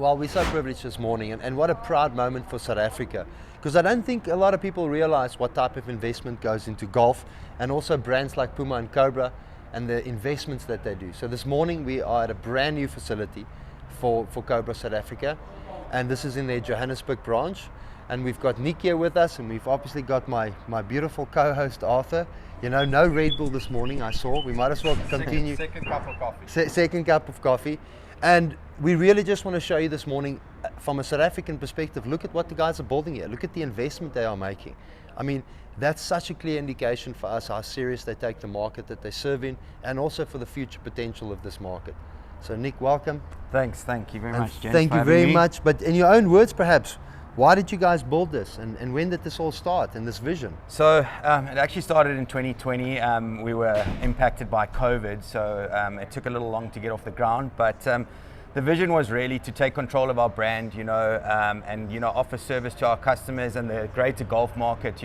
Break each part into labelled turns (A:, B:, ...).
A: Well, we're so privileged this morning, and what a proud moment for South Africa, because I don't think a lot of people realize what type of investment goes into golf, and also brands like Puma and Cobra and the investments that they do. So this morning we are at a brand new facility for Cobra South Africa, and this is in their Johannesburg branch. And we've got Nick here with us, and we've obviously got my beautiful co-host Arthur. You know, no Red Bull this morning, I saw. We might as well continue.
B: Second cup of coffee.
A: Second cup of coffee. And we really just want to show you this morning, from a South African perspective, look at what the guys are building here. Look at the investment they are making. I mean, that's such a clear indication for us how serious they take the market that they serve in, and also for the future potential of this market. So Nick, welcome.
B: Thank you very much, Jen.
A: Thank you very much. But in your own words, perhaps, why did you guys build this, and when did this all start, and this vision?
B: So it actually started in 2020. We were impacted by COVID, so it took a little long to get off the ground. But the vision was really to take control of our brand, and offer service to our customers and the greater golf market.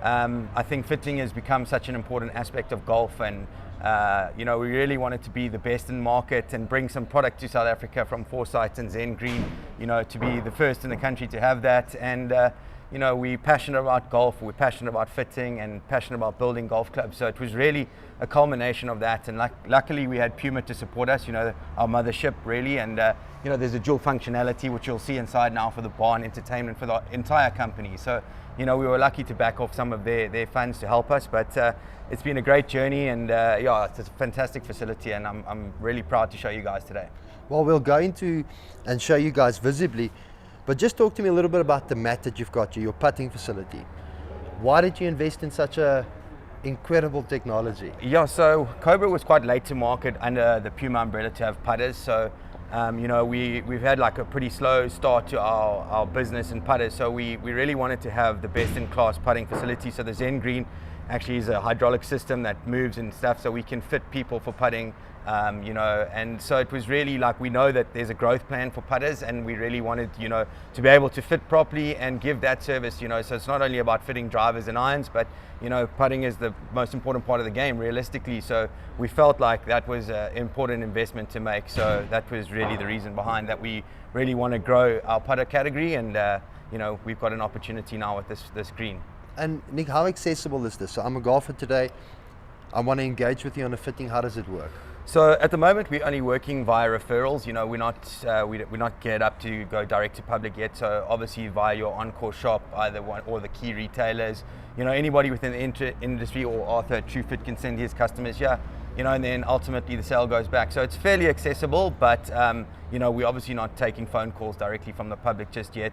B: I think fitting has become such an important aspect of golf, and we really wanted to be the best in the market and bring some product to South Africa from Foresight and Zen Green, to be the first in the country to have that. And we're passionate about golf, we're passionate about fitting, and passionate about building golf clubs. So it was really a culmination of that. And luckily we had Puma to support us, our mothership really. And there's a dual functionality which you'll see inside now for the bar and entertainment for the entire company. So we were lucky to back off some of their funds to help us, but it's been a great journey, and it's a fantastic facility, and I'm really proud to show you guys today.
A: Well, we'll go into and show you guys visibly, but just talk to me a little bit about the mat that you've got, your putting facility. Why did you invest in such a incredible technology?
B: Yeah, so Cobra was quite late to market under the Puma umbrella to have putters. So we've had like a pretty slow start to our business in putters. So we really wanted to have the best in class putting facility. So the Zen Green actually is a hydraulic system that moves and stuff, so we can fit people for putting, and so it was really like, we know that there's a growth plan for putters, and we really wanted, to be able to fit properly and give that service, so it's not only about fitting drivers and irons, but, putting is the most important part of the game, realistically. So we felt like that was an important investment to make. So that was really the reason behind that. We really want to grow our putter category, and, we've got an opportunity now with this green.
A: And Nick, how accessible is this? So I'm a golfer today, I want to engage with you on a fitting. How does it work?
B: So at the moment we're only working via referrals. We're not geared up to go direct to public yet. So obviously via your on-course shop, either one or the key retailers, anybody within the industry, or Arthur at TrueFit can send his customers, and then ultimately the sale goes back. So it's fairly accessible, but we're obviously not taking phone calls directly from the public just yet.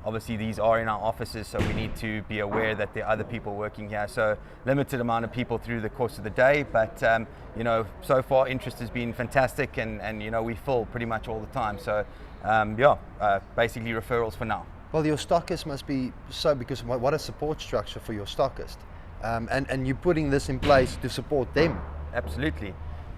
B: Obviously these are in our offices, so we need to be aware that there are other people working here. So limited amount of people through the course of the day, but so far interest has been fantastic, and we fill pretty much all the time. So basically referrals for now.
A: Well, your stockist must be because what a support structure for your stockist, and you're putting this in place to support them.
B: Absolutely.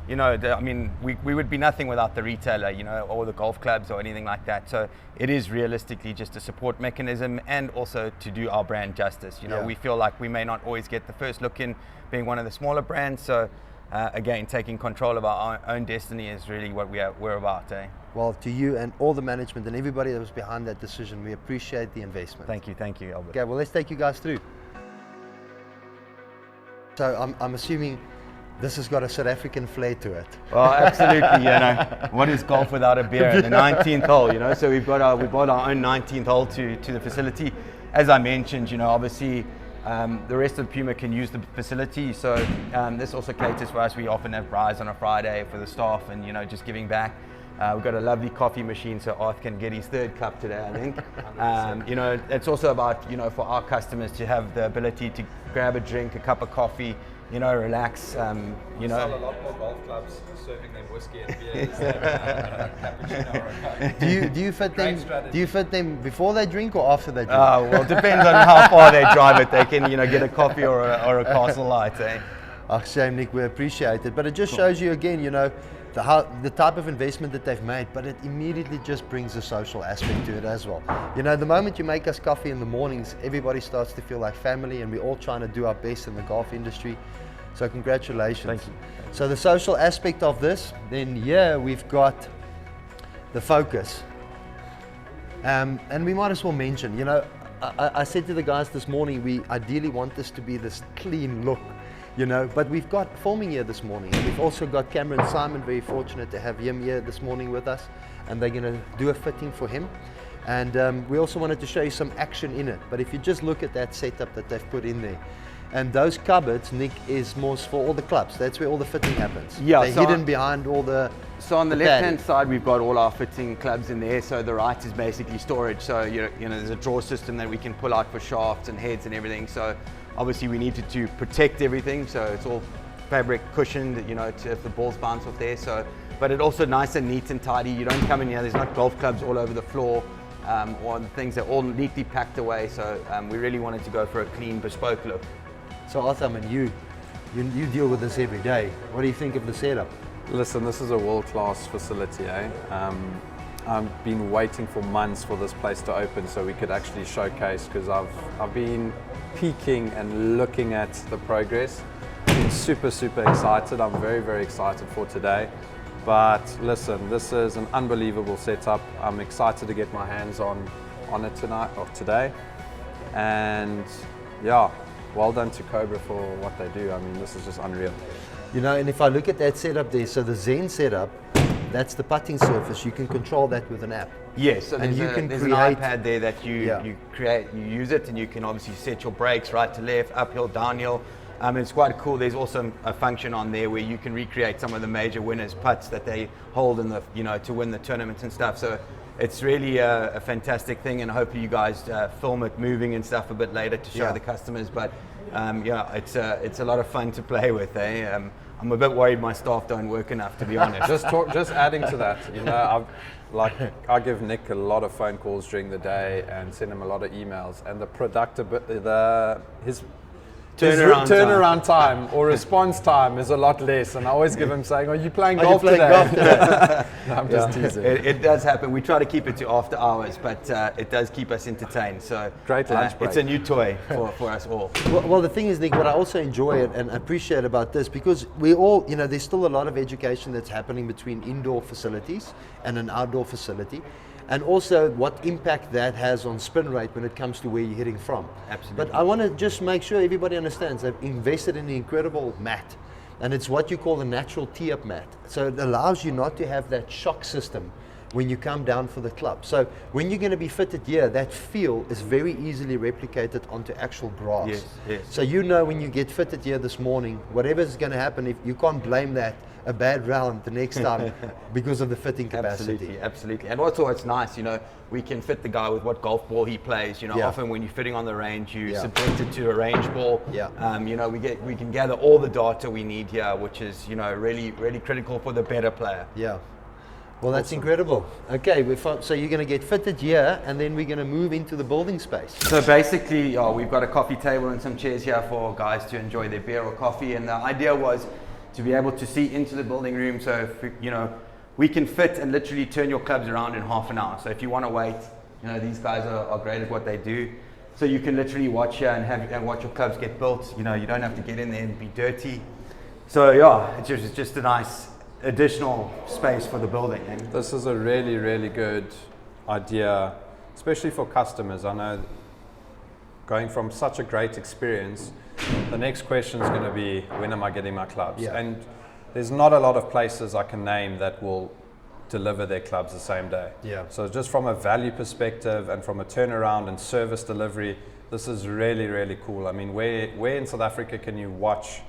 B: We would be nothing without the retailer, or the golf clubs or anything like that. So it is realistically just a support mechanism, and also to do our brand justice. We feel like we may not always get the first look in, being one of the smaller brands. So again, taking control of our own destiny is really what we're about.
A: Well, to you and all the management and everybody that was behind that decision, we appreciate the investment.
B: Thank you, Albert.
A: Okay, well, let's take you guys through. So I'm assuming this has got a South African flair to it.
B: Well, absolutely. What is golf without a beer? The 19th hole, So we brought our own 19th hole to the facility. As I mentioned, obviously the rest of Puma can use the facility. So this also caters for us. We often have braais on a Friday for the staff, and just giving back. We've got a lovely coffee machine, so Arth can get his third cup today, I think. It's also about, for our customers to have the ability to grab a drink, a cup of coffee, relax.
C: We sell a lot more golf clubs serving them whiskey and beer instead of cappuccino or a Coke.
A: Do you fit them before they drink or after they drink?
B: Well, it depends on how far they drive it. They can, get a coffee or a Castle Light.
A: Shame, Nick, we appreciate it. But it just shows you again, the type of investment that they've made, but it immediately just brings a social aspect to it as well. The moment you make us coffee in the mornings, everybody starts to feel like family, and we're all trying to do our best in the golf industry. So congratulations.
B: Thank you.
A: So the social aspect of this, then we've got the Focus. And we might as well mention, you know, I said to the guys this morning, we ideally want this to be this clean look, you know, but we've got filming here this morning. And we've also got Cameron Simon, very fortunate to have him here this morning with us, and they're going to do a fitting for him. And we also wanted to show you some action in it. But if you just look at that setup that they've put in there, and those cupboards, Nick, is more for all the clubs. That's where all the fitting happens.
B: Yeah,
A: they're hidden behind all the.
B: So on the left-hand side, we've got all our fitting clubs in there. So the right is basically storage. So you know, there's a drawer system that we can pull out for shafts and heads and everything. So obviously we needed to protect everything. So it's all fabric cushioned, you know, if the balls bounce off there. So, but it also nice and neat and tidy. You don't come in here. There's not golf clubs all over the floor. Or the things that are all neatly packed away. So we really wanted to go for a clean, bespoke look.
A: So Arthur, I mean, you deal with this every day. What do you think of the setup?
C: Listen, this is a world-class facility, eh? I've been waiting for months for this place to open so we could actually showcase, because I've been peeking and looking at the progress. Been super excited. I'm very excited for today. But listen, this is an unbelievable setup. I'm excited to get my hands on it tonight or today. And yeah, well done to Cobra for what they do. I mean, this is just unreal.
A: You know, and if I look at that setup there, so the Zen setup, that's the putting surface. You can control that with an app.
B: Yes, so
A: and
B: there's an iPad there that you use it, and you can obviously set your brakes right to left, uphill, downhill. It's quite cool. There's also a function on there where you can recreate some of the major winners' putts that they hold in the, you know, to win the tournaments and stuff. So it's really a fantastic thing, and hopefully you guys film it moving and stuff a bit later to show the customers. But yeah, it's a lot of fun to play with. I'm a bit worried my staff don't work enough, to be honest.
C: Just adding to that, you know, I give Nick a lot of phone calls during the day and send him a lot of emails, and his turnaround time or response time is a lot less, and I always give him saying, "Are you playing golf today?" No, I'm just teasing.
B: It does happen. We try to keep it to after hours, but it does keep us entertained. So
C: great lunch break.
B: It's a new toy for us all.
A: Well, the thing is, Nick, what I also enjoy and appreciate about this, because we all, you know, there's still a lot of education that's happening between indoor facilities and an outdoor facility. And also what impact that has on spin rate when it comes to where you're hitting from.
B: Absolutely.
A: But I want to just make sure everybody understands they've invested in an incredible mat, and it's what you call the natural tee-up mat. So it allows you not to have that shock system when you come down for the club. So when you're going to be fitted here, that feel is very easily replicated onto actual grass.
B: Yes.
A: So you know when you get fitted here this morning, whatever's going to happen, if you can't blame that a bad round the next time because of the fitting capacity.
B: Absolutely. And also it's nice, you know, we can fit the guy with what golf ball he plays. You know, often when you're fitting on the range, you subject it to a range ball. You know, we can gather all the data we need here, which is, you know, really critical for the better player.
A: Yeah. Well, that's incredible. Okay, so you're going to get fitted here, and then we're going to move into the building space.
B: So basically, we've got a coffee table and some chairs here for guys to enjoy their beer or coffee, and the idea was to be able to see into the building room. So, you know, we can fit and literally turn your clubs around in half an hour. So if you want to wait, you know, these guys are great at what they do. So you can literally watch here and watch your clubs get built. You know, you don't have to get in there and be dirty. So yeah, it's just a nice additional space for the building.
C: This is a really good idea, especially for customers. I know going from such a great experience, the next question is going to be, when am I getting my clubs? And there's not a lot of places I can name that will deliver their clubs the same day. So just from a value perspective and from a turnaround and service delivery, this is really cool. I mean, where in South Africa can you watch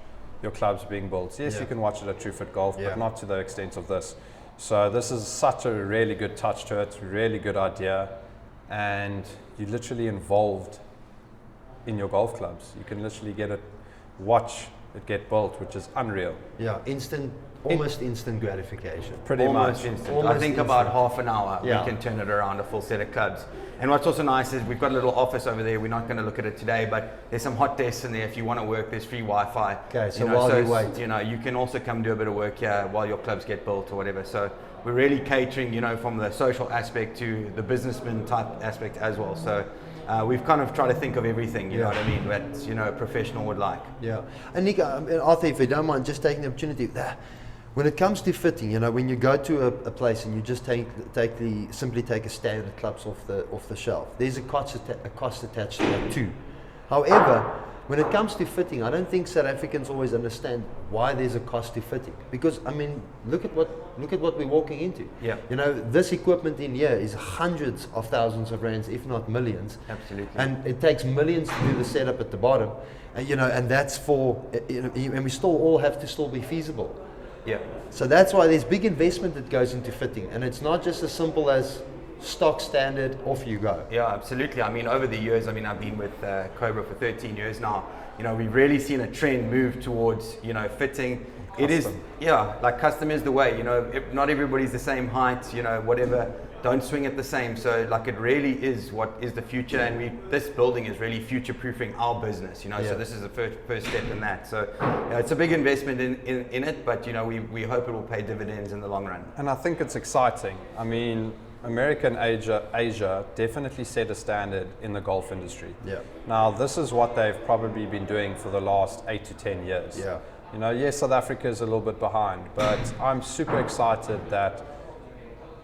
C: your clubs being built? Yes, you can watch it at TrueFit Golf, but not to the extent of this. So this is such a really good touch to it, really good idea, and you're literally involved in your golf clubs. You can literally watch it get built, which is unreal.
A: Yeah, almost instant gratification.
C: Pretty much.
B: Instant. I think about half an hour we can turn it around, a full set of clubs. And what's also nice is we've got a little office over there. We're not going to look at it today, but there's some hot desks in there. If you want to work, there's free Wi-Fi.
A: Okay, so while you wait,
B: you know, you can also come do a bit of work here while your clubs get built or whatever. So we're really catering, you know, from the social aspect to the businessman type aspect as well. So we've kind of tried to think of everything, you know what I mean, that, you know, a professional would like.
A: Yeah. And Nick, Arthur, if you don't mind just taking the opportunity, When it comes to fitting, you know, when you go to a place and you just simply take a standard clubs off the shelf, there's a cost attached to that too. However, when it comes to fitting, I don't think South Africans always understand why there's a cost to fitting. Because I mean, look at what we're walking into.
B: Yeah.
A: You know, this equipment in here is hundreds of thousands of rands, if not millions.
B: Absolutely.
A: And it takes millions to do the setup at the bottom, and you know, and that's for, you know, and we still all have to still be feasible.
B: Yeah.
A: So that's why there's big investment that goes into fitting, and it's not just as simple as stock standard, off you go.
B: Yeah, absolutely. I mean, over the years, I mean, I've been with Cobra for 13 years now. You know, we've really seen a trend move towards, you know, fitting. Custom. It is, yeah, like custom is the way. You know, not everybody's the same height. You know, whatever. Don't swing it the same. So, like, it really is what is the future, and this building is really future-proofing our business. You know, so this is the first step in that. So, you know, it's a big investment in it, but you know, we hope it will pay dividends in the long run.
C: And I think it's exciting. I mean, America and Asia definitely set a standard in the golf industry.
A: Yeah.
C: Now, this is what they've probably been doing for the last 8 to 10 years.
A: Yeah.
C: You know, yes, South Africa is a little bit behind, but I'm super excited that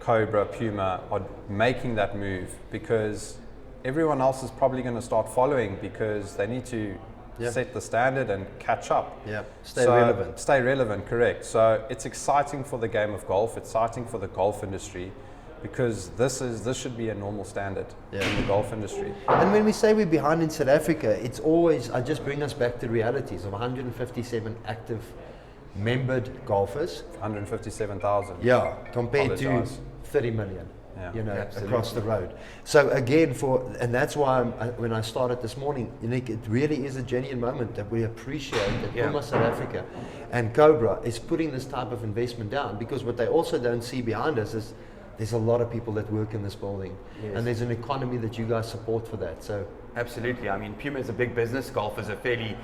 C: Cobra, Puma are making that move, because everyone else is probably going to start following, because they need to set the standard and catch up.
A: Yeah, stay relevant.
C: Stay relevant, correct. So it's exciting for the game of golf, exciting for the golf industry, because this should be a normal standard in the golf industry.
A: And when we say we're behind in South Africa, it's always, I just bring us back to realities of 157 active membered golfers.
C: 157,000.
A: Yeah, compared to 30 million. You know, across the road. So again, and that's why when I started this morning, Nick, it really is a genuine moment that we appreciate that Puma South Africa and Cobra is putting this type of investment down, because what they also don't see behind us is there's a lot of people that work in this building, and there's an economy that you guys support for that. So
B: absolutely. I mean, Puma is a big business. Golf is a fairly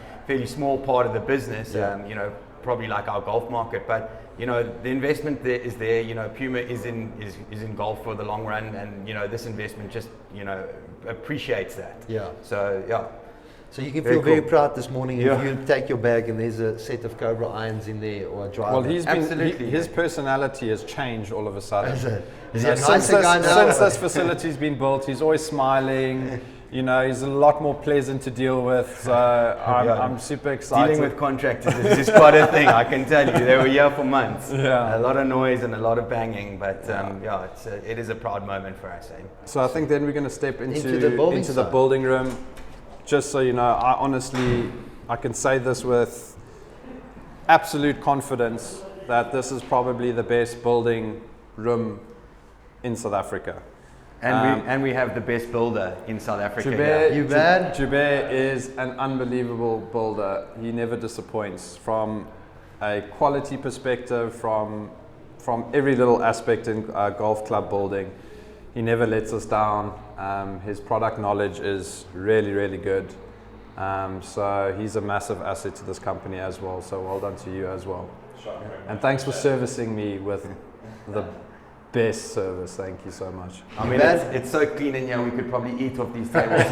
B: small part of the business. You know, probably like our golf market, but you know, the investment is there. You know, Puma is in golf for the long run, and you know, this investment just, you know, appreciates that.
A: Yeah.
B: So yeah.
A: So you can feel very proud this morning if you take your bag and there's a set of Cobra irons in there, or a driver.
C: Well, his personality has changed all of a sudden.
A: Is he a nicer guy now?
C: Since this facility's been built, he's always smiling. You know, he's a lot more pleasant to deal with. So I'm super excited.
B: Dealing with contractors is quite a thing, I can tell you. They were here for months.
C: Yeah.
B: A lot of noise and a lot of banging, but it is a proud moment for us.
C: So I think then we're going to step into
A: the
C: building room. Just so you know, I can say this with absolute confidence that this is probably the best building room in South Africa.
B: And we have the best builder in South Africa.
C: Joubert is an unbelievable builder. He never disappoints from a quality perspective, from every little aspect in golf club building. He never lets us down. His product knowledge is really, really good. So he's a massive asset to this company as well. So well done to you as well.
D: Sure.
C: And thanks for servicing me with the best service. Thank you so much.
B: I mean, it's so clean in here, we could probably eat off these tables.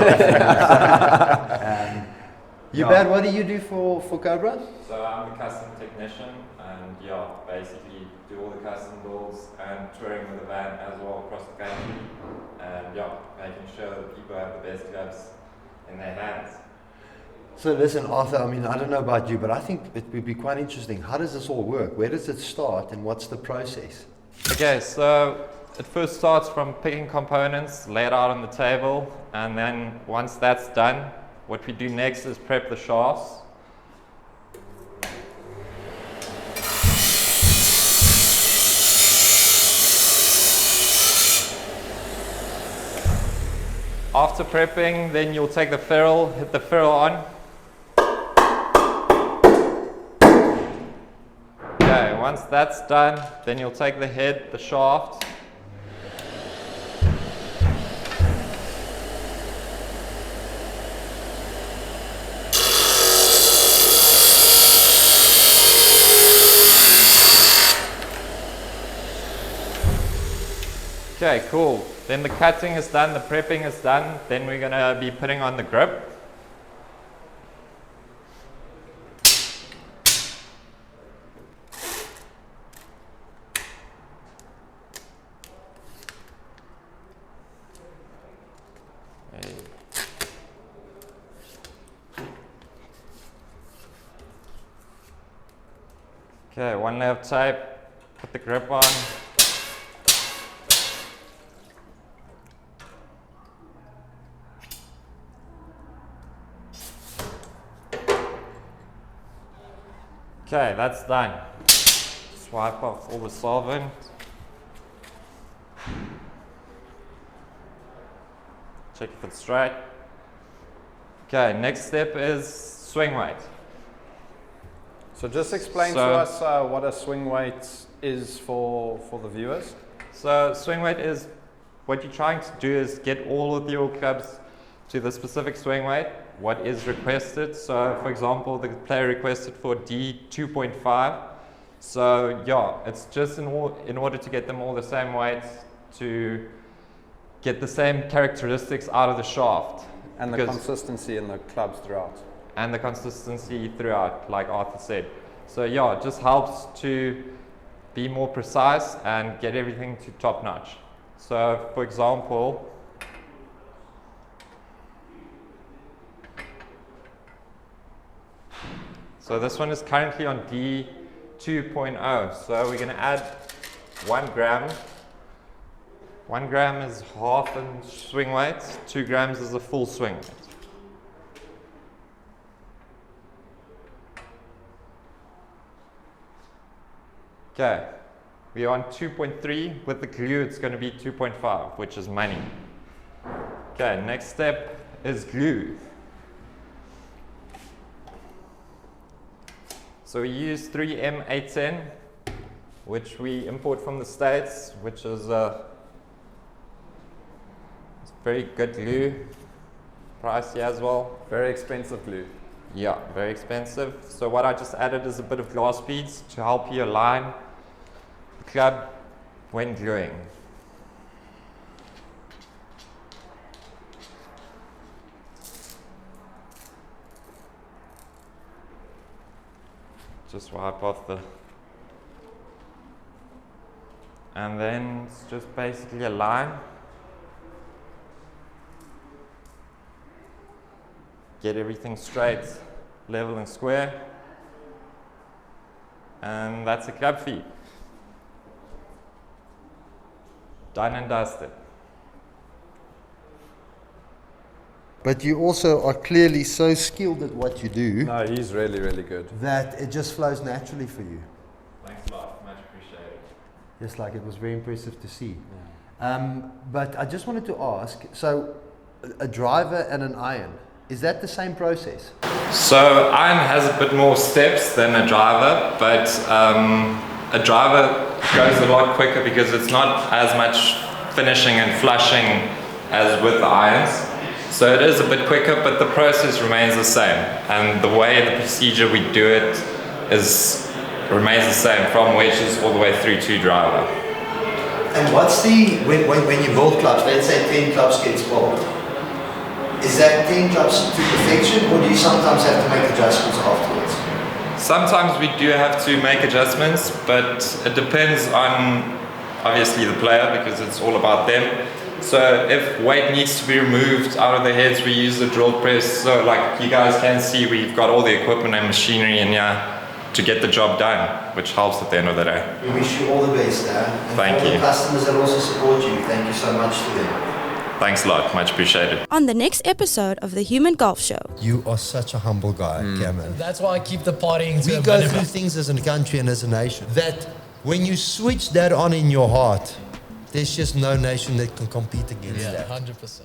A: Joubert, what do you do for Cobra?
D: So I'm a custom technician, and basically do all the custom builds and touring with the van as well across the country, and making sure that people have the best gloves in their hands.
A: So listen, Arthur, I mean, I don't know about you, but I think it would be quite interesting. How does this all work? Where does it start, and what's the process?
D: Okay, so it first starts from picking components, lay it out on the table, and then once that's done, what we do next is prep the shafts. After prepping, then you'll take the ferrule, hit the ferrule on. Okay, once that's done, then you'll take the head, the shaft, okay, cool. Then the cutting is done, the prepping is done, then we're going to be putting on the grip. Okay, one layer of tape, put the grip on. Okay, that's done. Swipe off all the solvent. Check if it's straight. Okay, next step is swing weight.
C: So just explain to us what a swing weight is for the viewers.
D: So swing weight is, what you're trying to do is get all of your clubs to the specific swing weight, what is requested. So for example, the player requested for D 2.5. So yeah, it's just in order to get them all the same weights, to get the same characteristics out of the shaft.
C: And the consistency in the clubs throughout.
D: And the consistency throughout, like Arthur said. So yeah, it just helps to be more precise and get everything to top notch. So for example, so this one is currently on D 2.0. So we're going to add 1 gram. 1 gram is half in swing weight, 2 grams is a full swing weight. Okay, we're on 2.3. With the glue, it's going to be 2.5, which is money. Okay, next step is glue. So we use 3M810, which we import from the States, which is it's very good glue, pricey as well.
C: Very expensive glue.
D: Yeah, very expensive. So what I just added is a bit of glass beads to help you align the club when gluing. Just wipe off the, and then it's just basically a line. Get everything straight, level and square, and that's a club feed. Done and dusted.
A: But you also are clearly so skilled at what you do
C: No, he's really, really good.
A: that it just flows naturally for you.
D: Thanks a lot, much appreciated.
A: Just like it was very impressive to see. But I just wanted to ask, so a driver and an iron, is that the same process?
D: So iron has a bit more steps than a driver, but a driver goes a lot quicker because it's not as much finishing and flushing as with the irons. So it is a bit quicker, but the process remains the same. And the way, the procedure we do it remains the same, from wedges all the way through to driver.
A: And what's when you build clubs, let's say 10 clubs gets built, is that 10 clubs to perfection, or do you sometimes have to make adjustments afterwards?
D: Sometimes we do have to make adjustments, but it depends on obviously the player, because it's all about them. So if weight needs to be removed out of the heads, we use the drill press. So like you guys can see, we've got all the equipment and machinery in here to get the job done, which helps at the end of the day.
A: We wish you all the best, and
D: thank
A: for
D: you.
A: The customers that also support you, thank you so much to them.
D: Thanks a lot, much appreciated.
E: On the next episode of the Human Golf Show.
A: You are such a humble guy, Cameron.
F: That's why I keep the partying to
A: We
F: a
A: go
F: minimum.
A: through things as a country and as a nation that when you switch that on in your heart, there's just no nation that can compete against that.
F: Yeah, 100%.